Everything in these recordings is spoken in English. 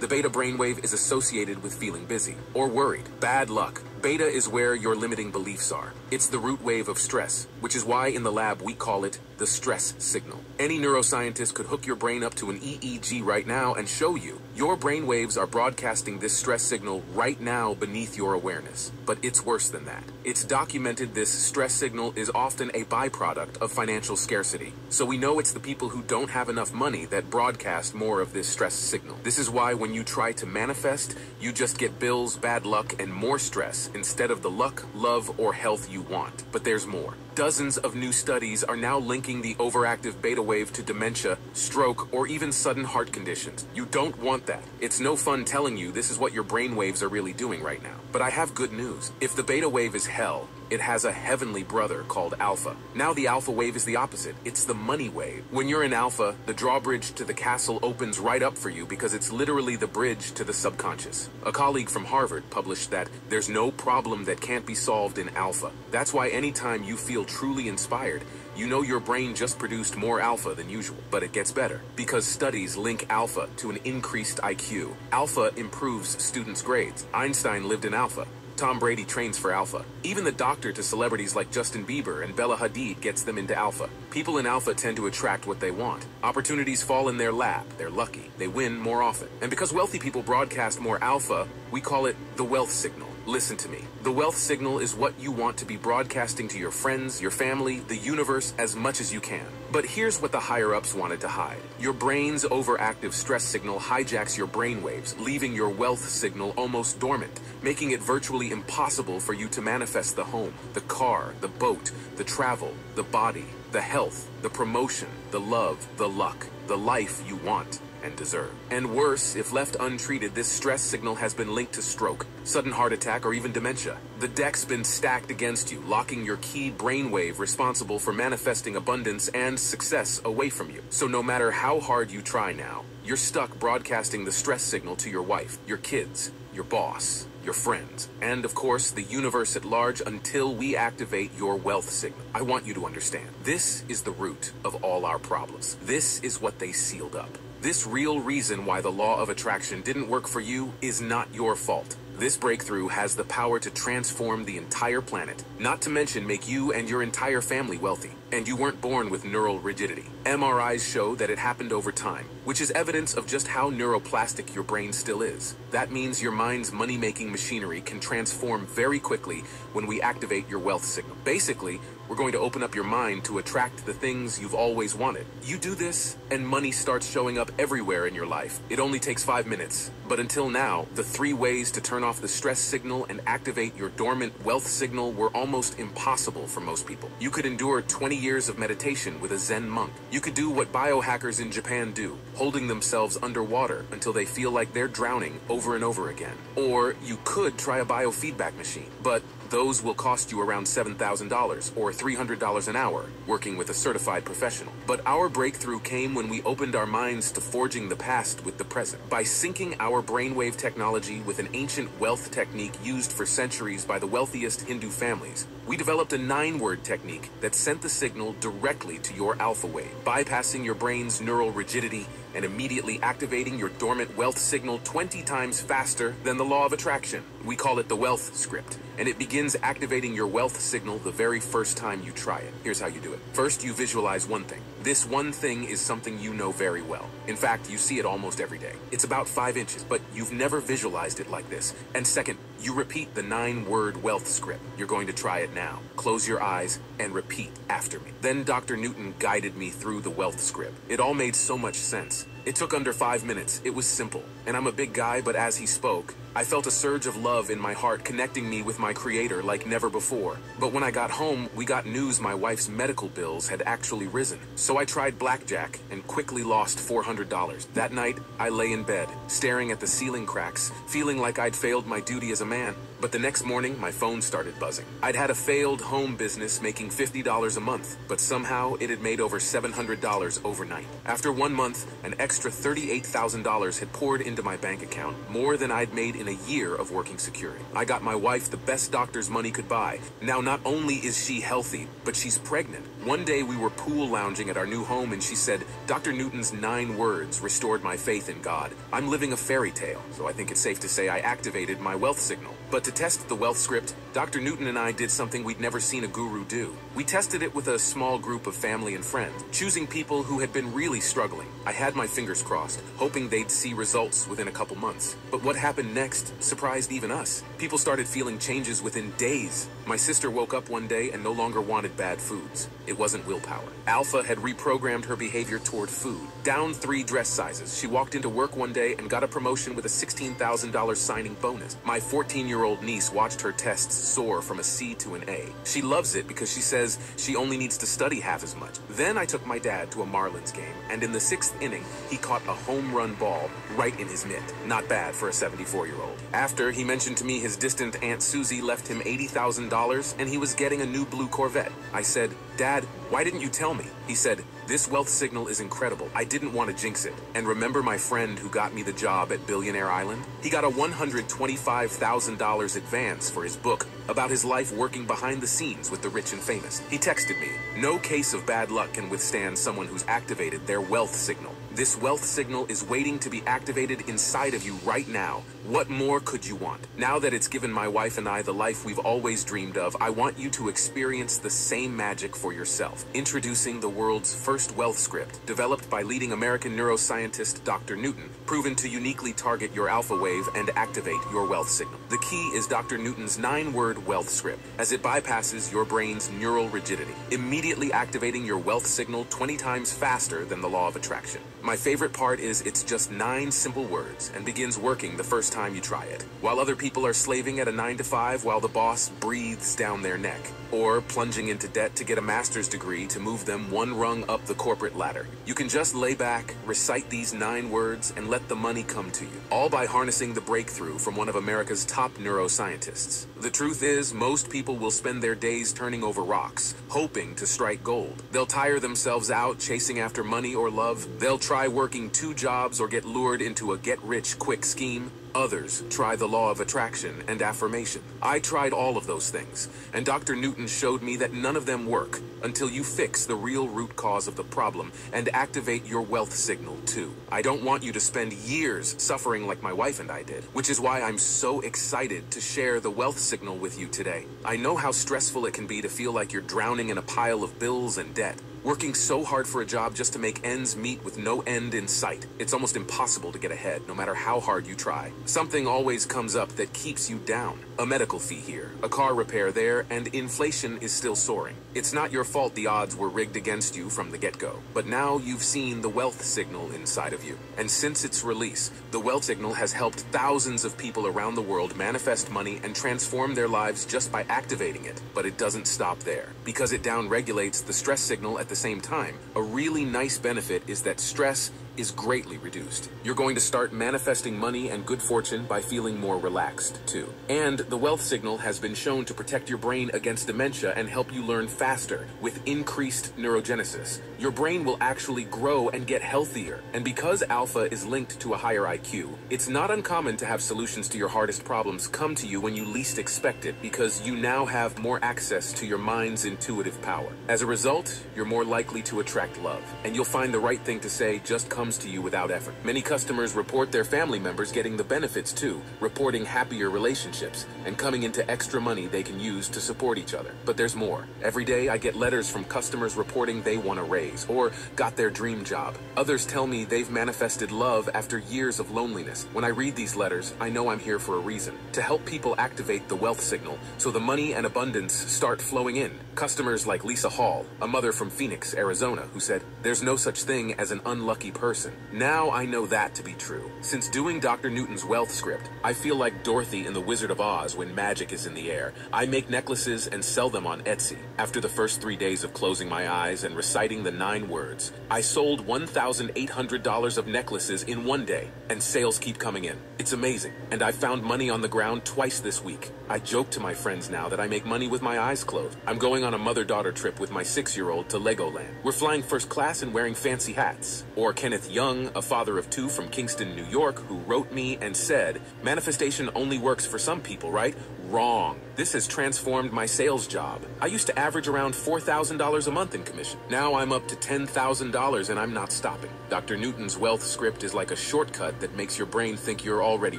The beta brainwave is associated with feeling busy or worried. Bad luck. Beta is where your limiting beliefs are. It's the root wave of stress, which is why in the lab we call it the stress signal. Any neuroscientist could hook your brain up to an EEG right now and show you your brain waves are broadcasting this stress signal right now beneath your awareness. But it's worse than that. It's documented this stress signal is often a byproduct of financial scarcity. So we know it's the people who don't have enough money that broadcast more of this stress signal. This is why when you try to manifest, you just get bills, bad luck, and more stress instead of the luck, love, or health you want. But there's more. Dozens of new studies are now linking the overactive beta wave to dementia, stroke, or even sudden heart conditions. You don't want that. It's no fun telling you this is what your brain waves are really doing right now. But I have good news. If the beta wave is hell, it has a heavenly brother called alpha. Now the alpha wave is the opposite. It's the money wave. When you're in alpha, the drawbridge to the castle opens right up for you because it's literally the bridge to the subconscious. A colleague from Harvard published that there's no problem that can't be solved in alpha. That's why anytime you feel truly inspired, you know your brain just produced more alpha than usual. But it gets better, because studies link alpha to an increased IQ. Alpha improves students' grades. Einstein lived in alpha. Tom Brady trains for alpha. Even the doctor to celebrities like Justin Bieber and Bella Hadid gets them into alpha. People in alpha tend to attract what they want. Opportunities fall in their lap. They're lucky. They win more often. And because wealthy people broadcast more alpha, we call it the wealth signal. Listen to me. The wealth signal is what you want to be broadcasting to your friends, your family, the universe as much as you can. But here's what the higher-ups wanted to hide. Your brain's overactive stress signal hijacks your brain waves, leaving your wealth signal almost dormant, making it virtually impossible for you to manifest the home, the car, the boat, the travel, the body, the health, the promotion, the love, the luck, the life you want and deserve. And worse, if left untreated, this stress signal has been linked to stroke, sudden heart attack, or even dementia. The deck's been stacked against you, locking your key brainwave responsible for manifesting abundance and success away from you. So no matter how hard you try now, you're stuck broadcasting the stress signal to your wife, your kids, your boss, your friends, and of course the universe at large until we activate your wealth signal. I want you to understand, this is the root of all our problems. This is what they sealed up. This real reason why the law of attraction didn't work for you is not your fault. This breakthrough has the power to transform the entire planet, not to mention make you and your entire family wealthy. And you weren't born with neural rigidity. MRIs show that it happened over time, which is evidence of just how neuroplastic your brain still is. That means your mind's money-making machinery can transform very quickly when we activate your wealth signal. Basically, we're going to open up your mind to attract the things you've always wanted. You do this, and money starts showing up everywhere in your life. It only takes 5 minutes. But until now, the 3 ways to turn off the stress signal and activate your dormant wealth signal were almost impossible for most people. You could endure 20 years of meditation with a Zen monk. You could do what biohackers in Japan do, holding themselves underwater until they feel like they're drowning over and over again. Or you could try a biofeedback machine, but those will cost you around $7,000 or $300 an hour, working with a certified professional. But our breakthrough came when we opened our minds to forging the past with the present. By syncing our brainwave technology with an ancient wealth technique used for centuries by the wealthiest Hindu families, we developed a 9-word technique that sent the signal directly to your alpha wave, bypassing your brain's neural rigidity and immediately activating your dormant wealth signal 20 times faster than the law of attraction. We call it the wealth script, and it begins activating your wealth signal the very first time you try it. Here's how you do it. First, you visualize one thing. This one thing is something you know very well. In fact, you see it almost every day. It's about 5 inches, but you've never visualized it like this. And second, you repeat the 9-word wealth script. You're going to try it now. Close your eyes and repeat after me. Then Dr. Newton guided me through the wealth script. It all made so much sense. It took under 5 minutes. It was simple. And I'm a big guy, but as he spoke, I felt a surge of love in my heart connecting me with my creator like never before. But when I got home, we got news my wife's medical bills had actually risen. So I tried blackjack and quickly lost $400. That night, I lay in bed, staring at the ceiling cracks, feeling like I'd failed my duty as a man. But the next morning, my phone started buzzing. I'd had a failed home business making $50 a month, but somehow it had made over $700 overnight. After 1 month, an extra $38,000 had poured into my bank account, more than I'd made in in a year of working security. I got my wife the best doctor's money could buy. Now, not only is she healthy, but she's pregnant. One day we were pool lounging at our new home and she said, "Dr. Newton's 9 words restored my faith in God. I'm living a fairy tale, so I think it's safe to say I activated my wealth signal." But to test the wealth script, Dr. Newton and I did something we'd never seen a guru do. We tested it with a small group of family and friends, choosing people who had been really struggling. I had my fingers crossed, hoping they'd see results within a couple months. But what happened next surprised even us. People started feeling changes within days. My sister woke up one day and no longer wanted bad foods. It wasn't willpower. Alpha had reprogrammed her behavior toward food. Down 3 dress sizes, she walked into work one day and got a promotion with a $16,000 signing bonus. My 14-year-old niece watched her tests soar from a C to an A. She loves it because she says she only needs to study half as much. Then I took my dad to a Marlins game, and in the 6th inning, he caught a home run ball right in his mitt. Not bad for a 74-year-old. After, he mentioned to me his distant Aunt Susie left him $80,000 and he was getting a new blue Corvette. I said, "Dad, why didn't you tell me?" He said, "This wealth signal is incredible. I didn't want to jinx it." And remember my friend who got me the job at Billionaire Island? He got a $125,000 advance for his book about his life working behind the scenes with the rich and famous. He texted me, "No case of bad luck can withstand someone who's activated their wealth signal. This wealth signal is waiting to be activated inside of you right now. What more could you want? Now that it's given my wife and I the life we've always dreamed of, I want you to experience the same magic for yourself." Introducing the world's first wealth script, developed by leading American neuroscientist Dr. Newton, proven to uniquely target your alpha wave and activate your wealth signal. The key is Dr. Newton's 9-word wealth script, as it bypasses your brain's neural rigidity, immediately activating your wealth signal 20 times faster than the law of attraction. My favorite part is it's just 9 simple words and begins working the first time you try it. While other people are slaving at a 9 to 5 while the boss breathes down their neck, or plunging into debt to get a master's degree to move them 1 rung up the corporate ladder, you can just lay back, recite these 9 words, and let the money come to you, all by harnessing the breakthrough from one of America's top neuroscientists. The truth is, most people will spend their days turning over rocks, hoping to strike gold. They'll tire themselves out chasing after money or love. They'll try working 2 jobs or get lured into a get-rich-quick scheme. Others try the law of attraction and affirmation. I tried all of those things, and Dr. Newton showed me that none of them work until you fix the real root cause of the problem and activate your wealth signal too. I don't want you to spend years suffering like my wife and I did, which is why I'm so excited to share the wealth signal with you today. I know how stressful it can be to feel like you're drowning in a pile of bills and debt, working so hard for a job just to make ends meet with no end in sight. It's almost impossible to get ahead, no matter how hard you try. Something always comes up that keeps you down. A medical fee here, a car repair there, and inflation is still soaring. It's not your fault the odds were rigged against you from the get-go, but now you've seen the wealth signal inside of you. And since its release, the wealth signal has helped thousands of people around the world manifest money and transform their lives just by activating it. But it doesn't stop there. Because it downregulates the stress signal at the same time, a really nice benefit is that stress is greatly reduced. You're going to start manifesting money and good fortune by feeling more relaxed, too. And the wealth signal has been shown to protect your brain against dementia and help you learn faster with increased neurogenesis. Your brain will actually grow and get healthier. And because alpha is linked to a higher IQ, it's not uncommon to have solutions to your hardest problems come to you when you least expect it, because you now have more access to your mind's intuitive power. As a result, you're more likely to attract love, and you'll find the right thing to say just comes to you without effort. Many customers report their family members getting the benefits too, reporting happier relationships, and coming into extra money they can use to support each other. But there's more. Every day I get letters from customers reporting they want a raise or got their dream job. Others tell me they've manifested love after years of loneliness. When I read these letters, I know I'm here for a reason, to help people activate the wealth signal so the money and abundance start flowing in. Customers like Lisa Hall, a mother from Phoenix, Arizona, who said, "There's no such thing as an unlucky person." Now I know that to be true. Since doing Dr. Newton's wealth script, I feel like Dorothy in The Wizard of Oz when magic is in the air. I make necklaces and sell them on Etsy. After the first 3 days of closing my eyes and reciting the 9 words, I sold $1,800 of necklaces in 1 day, and sales keep coming in. It's amazing, and I found money on the ground twice this week. I joke to my friends now that I make money with my eyes closed. I'm going on a mother-daughter trip with my 6-year-old to Legoland. We're flying first class assassin wearing fancy hats. Or Kenneth Young, a father of two from Kingston, New York, who wrote me and said, manifestation only works for some people, right? Wrong. This has transformed my sales job. I used to average around $4,000 a month in commission. Now I'm up to $10,000 and I'm not stopping. Dr. Newton's wealth script is like a shortcut that makes your brain think you're already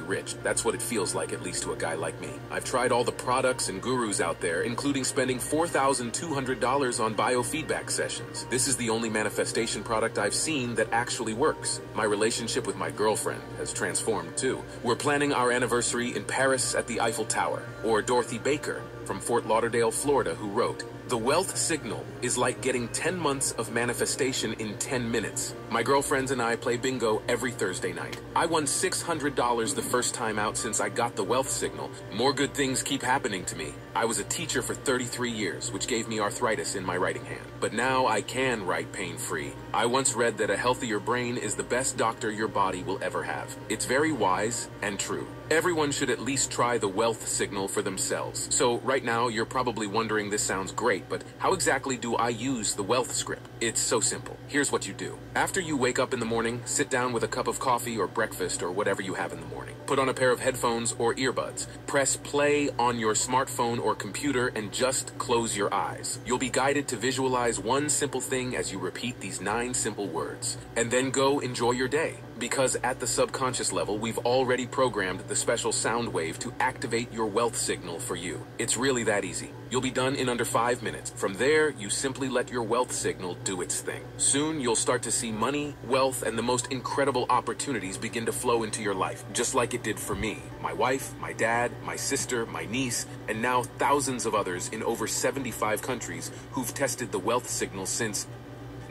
rich. That's what it feels like, at least to a guy like me. I've tried all the products and gurus out there, including spending $4,200 on biofeedback sessions. This is the only manifestation product I've seen that actually works. My relationship with my girlfriend has transformed too. We're planning our anniversary in Paris at the Eiffel Tower. Or Dorothy Baker from Fort Lauderdale, Florida, who wrote, "The wealth signal is like getting 10 months of manifestation in 10 minutes. My girlfriends and I play bingo every Thursday night. I won $600 the first time out since I got the wealth signal. More good things keep happening to me. I was a teacher for 33 years, which gave me arthritis in my writing hand. But now I can write pain-free. I once read that a healthier brain is the best doctor your body will ever have. It's very wise and true. Everyone should at least try the wealth signal for themselves. So right now, you're probably wondering, this sounds great, but how exactly do I use the wealth script? It's so simple. Here's what you do. After you wake up in the morning, sit down with a cup of coffee or breakfast or whatever you have in the morning. Put on a pair of headphones or earbuds. Press play on your smartphone or computer and just close your eyes. You'll be guided to visualize one simple thing as you repeat these 9 simple words. And then go enjoy your day. Because at the subconscious level, we've already programmed the special sound wave to activate your wealth signal for you. It's really that easy. You'll be done in under 5 minutes. From there, you simply let your wealth signal do its thing. Soon, you'll start to see money, wealth, and the most incredible opportunities begin to flow into your life, just like it did for me, my wife, my dad, my sister, my niece, and now thousands of others in over 75 countries who've tested the wealth signal since.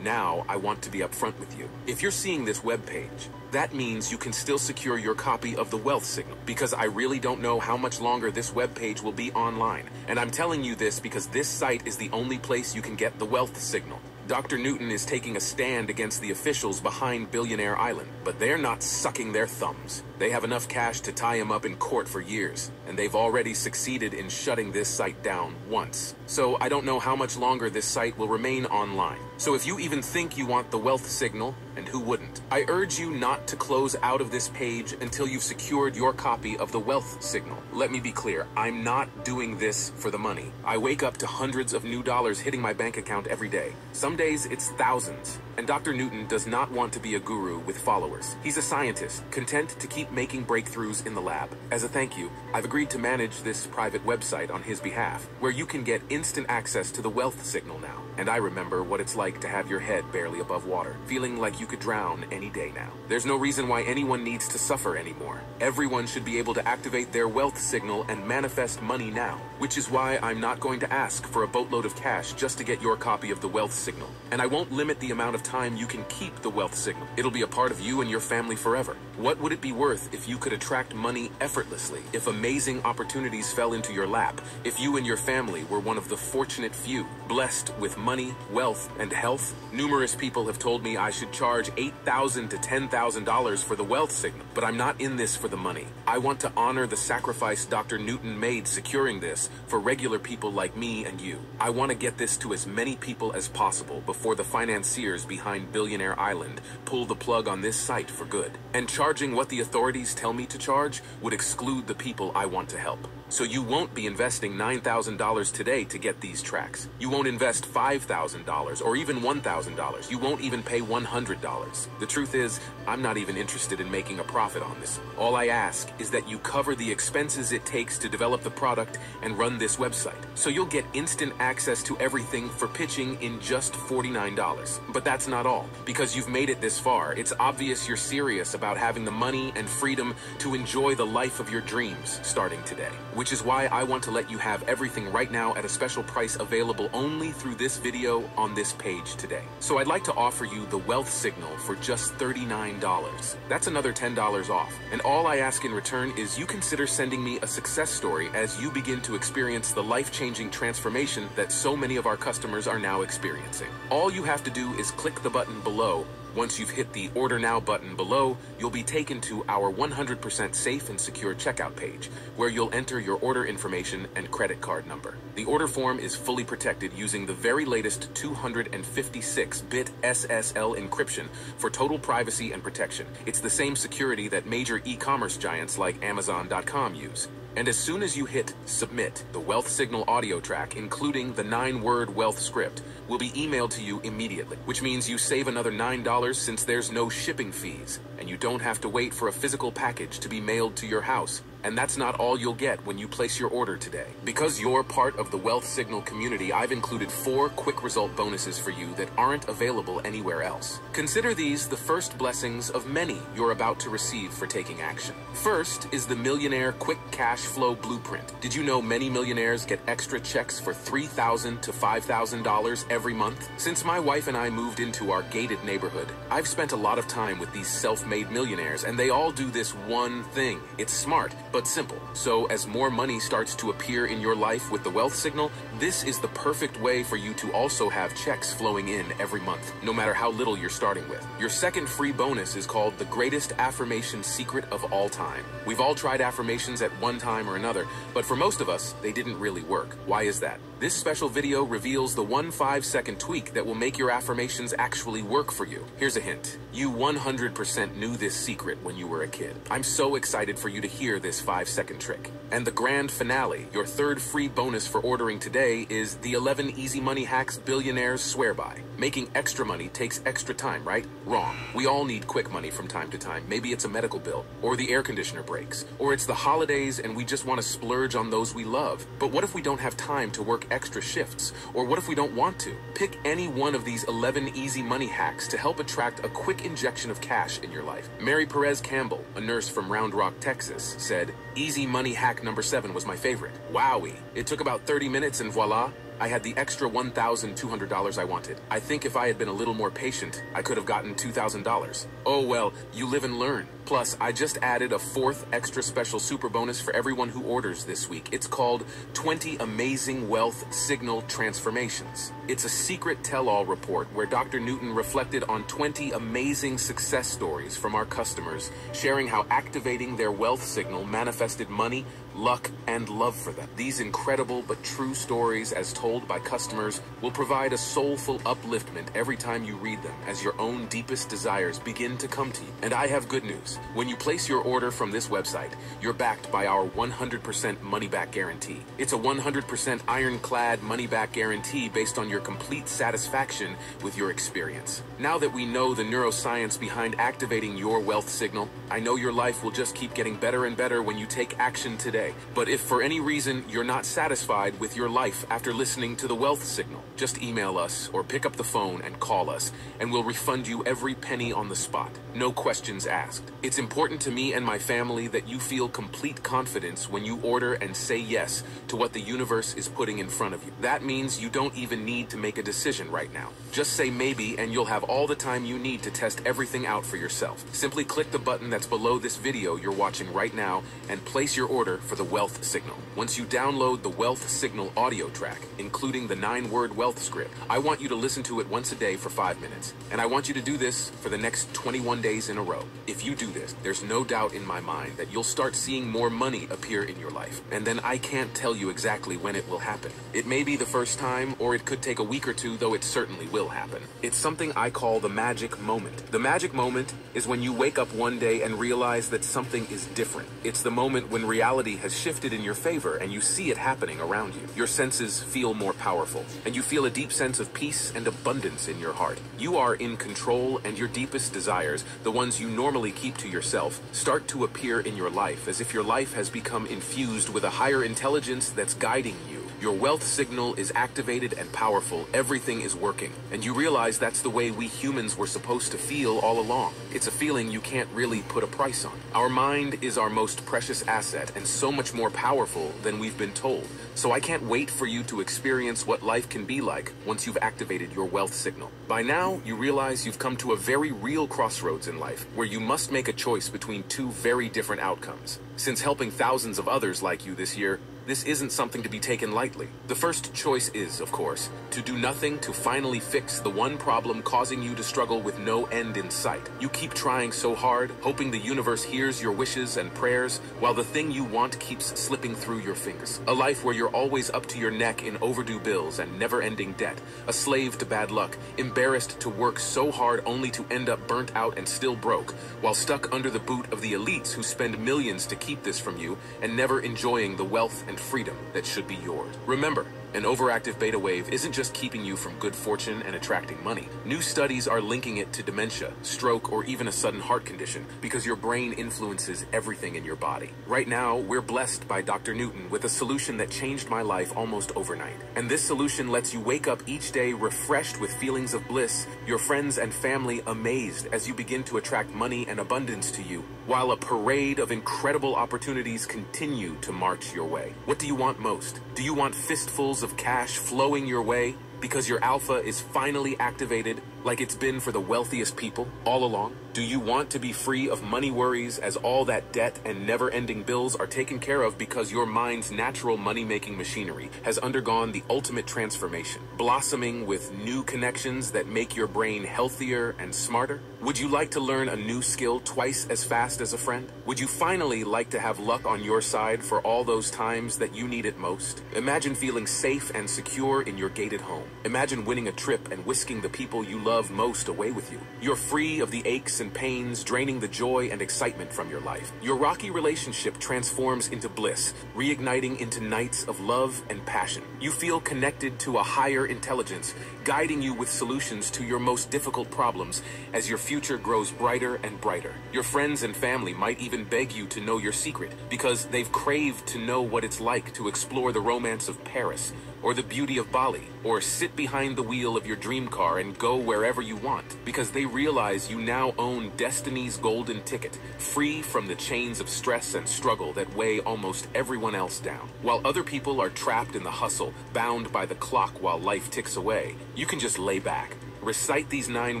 Now, I want to be upfront with you. If you're seeing this webpage, that means you can still secure your copy of the wealth signal, because I really don't know how much longer this webpage will be online. And I'm telling you this because this site is the only place you can get the wealth signal. Dr. Newton is taking a stand against the officials behind Billionaire Island, but they're not sucking their thumbs. They have enough cash to tie him up in court for years, and they've already succeeded in shutting this site down once. So I don't know how much longer this site will remain online. So if you even think you want the wealth signal, and who wouldn't, I urge you not to close out of this page until you've secured your copy of the wealth signal. Let me be clear, I'm not doing this for the money. I wake up to hundreds of new dollars hitting my bank account every day. Some days it's thousands. And Dr. Newton does not want to be a guru with followers. He's a scientist, content to keep making breakthroughs in the lab. As a thank you, I've agreed to manage this private website on his behalf, where you can get instant access to the wealth signal now. And I remember what it's like to have your head barely above water, feeling like you could drown any day now. There's no reason why anyone needs to suffer anymore. Everyone should be able to activate their wealth signal and manifest money now, which is why I'm not going to ask for a boatload of cash just to get your copy of the wealth signal. And I won't limit the amount of time you can keep the wealth signal. It'll be a part of you and your family forever. What would it be worth if you could attract money effortlessly, if amazing opportunities fell into your lap, if you and your family were one of the fortunate few, blessed with money, wealth, and health? Numerous people have told me I should charge $8,000 to $10,000 for the wealth signal, but I'm not in this for the money. I want to honor the sacrifice Dr. Newton made securing this for regular people like me and you. I want to get this to as many people as possible before the financiers behind Billionaire Island pull the plug on this site for good. And charging what the authorities tell me to charge would exclude the people I want to help. So you won't be investing $9,000 today to get these tracks. You won't invest $5,000 or even $1,000. You won't even pay $100. The truth is, I'm not even interested in making a profit on this. All I ask is that you cover the expenses it takes to develop the product and run this website. So you'll get instant access to everything for pitching in just $49. But that's not all. Because you've made it this far, it's obvious you're serious about having the money and freedom to enjoy the life of your dreams starting today. Which is why I want to let you have everything right now at a special price available only through this video on this page today. So I'd like to offer you the wealth signal for just $39. That's another $10 off. And all I ask in return is you consider sending me a success story as you begin to experience the life-changing transformation that so many of our customers are now experiencing. All you have to do is click click the button below. Once you've hit the Order Now button below, you'll be taken to our 100% safe and secure checkout page, where you'll enter your order information and credit card number. The order form is fully protected using the very latest 256-bit SSL encryption for total privacy and protection. It's the same security that major e-commerce giants like Amazon.com use. And as soon as you hit Submit, the Wealth Signal audio track, including the 9-word wealth script, will be emailed to you immediately, which means you save another $9 since there's no shipping fees, and you don't have to wait for a physical package to be mailed to your house. And that's not all you'll get when you place your order today. Because you're part of the Wealth Signal community, I've included 4 quick result bonuses for you that aren't available anywhere else. Consider these the first blessings of many you're about to receive for taking action. First is the Millionaire Quick Cash Flow Blueprint. Did you know many millionaires get extra checks for $3,000 to $5,000 every month? Since my wife and I moved into our gated neighborhood, I've spent a lot of time with these self-made millionaires, and they all do this one thing. It's smart, but simple. So as more money starts to appear in your life with the Wealth Signal, this is the perfect way for you to also have checks flowing in every month, no matter how little you're starting with. Your second free bonus is called the Greatest Affirmation Secret of All Time. We've all tried affirmations at one time or another, but for most of us, they didn't really work. Why is that? This special video reveals the 5-second tweak that will make your affirmations actually work for you. Here's a hint. You 100% knew this secret when you were a kid. I'm so excited for you to hear this 5-second trick. And the grand finale, your third free bonus for ordering today, is the 11 easy money hacks billionaires swear by. Making extra money takes extra time, right? Wrong. We all need quick money from time to time. Maybe it's a medical bill, or the air conditioner breaks, or it's the holidays and we just want to splurge on those we love. But what if we don't have time to work extra shifts? Or what if we don't want to? Pick any one of these 11 easy money hacks to help attract a quick injection of cash in your life. Mary Perez Campbell, a nurse from Round Rock, Texas, said, "Easy money hack number 7 was my favorite. Wowie. It took about 30 minutes and voila, I had the extra $1,200 I wanted. I think if I had been a little more patient, I could have gotten $2,000. Oh well, you live and learn. Plus, I just added a 4th extra special super bonus for everyone who orders this week. It's called 20 Amazing Wealth Signal Transformations. It's a secret tell-all report where Dr. Newton reflected on 20 amazing success stories from our customers, sharing how activating their wealth signal manifested money, luck, and love for them. These incredible but true stories, as told by customers, will provide a soulful upliftment every time you read them as your own deepest desires begin to come to you. And I have good news. When you place your order from this website, you're backed by our 100% money-back guarantee. It's a 100% ironclad money-back guarantee based on your complete satisfaction with your experience. Now that we know the neuroscience behind activating your wealth signal, I know your life will just keep getting better and better when you take action today. But if for any reason you're not satisfied with your life after listening to the Wealth Signal, just email us or pick up the phone and call us, and we'll refund you every penny on the spot. No questions asked. It's important to me and my family that you feel complete confidence when you order and say yes to what the universe is putting in front of you. That means you don't even need to make a decision right now. Just say maybe and you'll have all the time you need to test everything out for yourself. Simply click the button that's below this video you're watching right now and place your order for the Wealth Signal. Once you download the Wealth Signal audio track, including the 9-word wealth script, I want you to listen to it once a day for 5 minutes. And I want you to do this for the next 21 days in a row. If you do this, there's no doubt in my mind that you'll start seeing more money appear in your life. And then I can't tell you exactly when it will happen. It may be the first time, or it could take a week or two, though it certainly will happen. It's something I call the magic moment. The magic moment is when you wake up one day and realize that something is different. It's the moment when reality has shifted in your favor and you see it happening around you. Your senses feel more powerful, and you feel a deep sense of peace and abundance in your heart. You are in control, and your deepest desires, the ones you normally keep to yourself, start to appear in your life as if your life has become infused with a higher intelligence that's guiding you. Your wealth signal is activated and powerful. Everything is working. And you realize that's the way we humans were supposed to feel all along. It's a feeling you can't really put a price on. Our mind is our most precious asset and so much more powerful than we've been told. So I can't wait for you to experience what life can be like once you've activated your wealth signal. By now, you realize you've come to a very real crossroads in life where you must make a choice between 2 very different outcomes. Since helping thousands of others like you this year, this isn't something to be taken lightly. The first choice is, of course, to do nothing to finally fix the one problem causing you to struggle with no end in sight. You keep trying so hard, hoping the universe hears your wishes and prayers, while the thing you want keeps slipping through your fingers. A life where you're always up to your neck in overdue bills and never-ending debt. A slave to bad luck, embarrassed to work so hard only to end up burnt out and still broke, while stuck under the boot of the elites who spend millions to keep this from you and never enjoying the wealth and freedom that should be yours. Remember, an overactive beta wave isn't just keeping you from good fortune and attracting money. New studies are linking it to dementia, stroke, or even a sudden heart condition because your brain influences everything in your body. Right now, we're blessed by Dr. Newton with a solution that changed my life almost overnight. And this solution lets you wake up each day refreshed with feelings of bliss, your friends and family amazed as you begin to attract money and abundance to you, while a parade of incredible opportunities continue to march your way. What do you want most? Do you want fistfuls of cash flowing your way because your alpha is finally activated like it's been for the wealthiest people all along? Do you want to be free of money worries as all that debt and never-ending bills are taken care of because your mind's natural money-making machinery has undergone the ultimate transformation, blossoming with new connections that make your brain healthier and smarter? Would you like to learn a new skill twice as fast as a friend? Would you finally like to have luck on your side for all those times that you need it most? Imagine feeling safe and secure in your gated home. Imagine winning a trip and whisking the people you love most away with you. You're free of the aches and pains, draining the joy and excitement from your life. Your rocky relationship transforms into bliss, reigniting into nights of love and passion. You feel connected to a higher intelligence, guiding you with solutions to your most difficult problems as your future grows brighter and brighter. Your friends and family might even beg you to know your secret because they've craved to know what it's like to explore the romance of Paris or the beauty of Bali, or sit behind the wheel of your dream car and go wherever you want, because they realize you now own destiny's golden ticket, free from the chains of stress and struggle that weigh almost everyone else down. While other people are trapped in the hustle, bound by the clock while life ticks away, you can just lay back. Recite these 9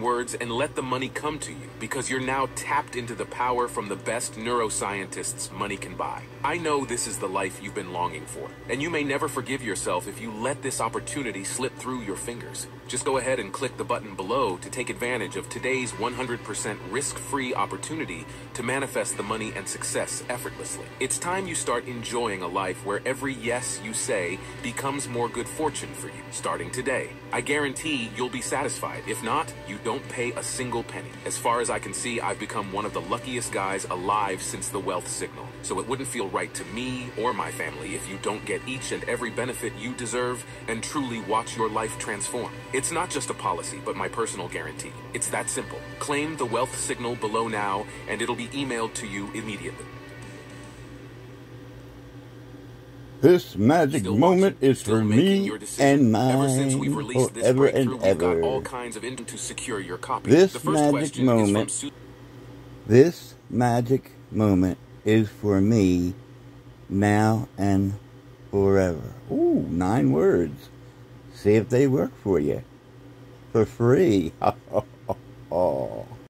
words and let the money come to you, because you're now tapped into the power from the best neuroscientists money can buy. I know this is the life you've been longing for, and you may never forgive yourself if you let this opportunity slip through your fingers. Just go ahead and click the button below to take advantage of today's 100% risk-free opportunity to manifest the money and success effortlessly. It's time you start enjoying a life where every yes you say becomes more good fortune for you, starting today. I guarantee you'll be satisfied. If not, you don't pay a single penny. As far as I can see, I've become one of the luckiest guys alive since the wealth signal, so it wouldn't feel right to me or my family if you don't get each and every benefit you deserve and truly watch your life transform. It's not just a policy, but my personal guarantee. It's that simple. Claim the wealth signal below now, and it'll be emailed to you immediately. This magic moment is for me and mine forever and ever. All kinds of to secure your copy. This magic moment is for me now and forever. Ooh, 9 words. See if they work for you. For free.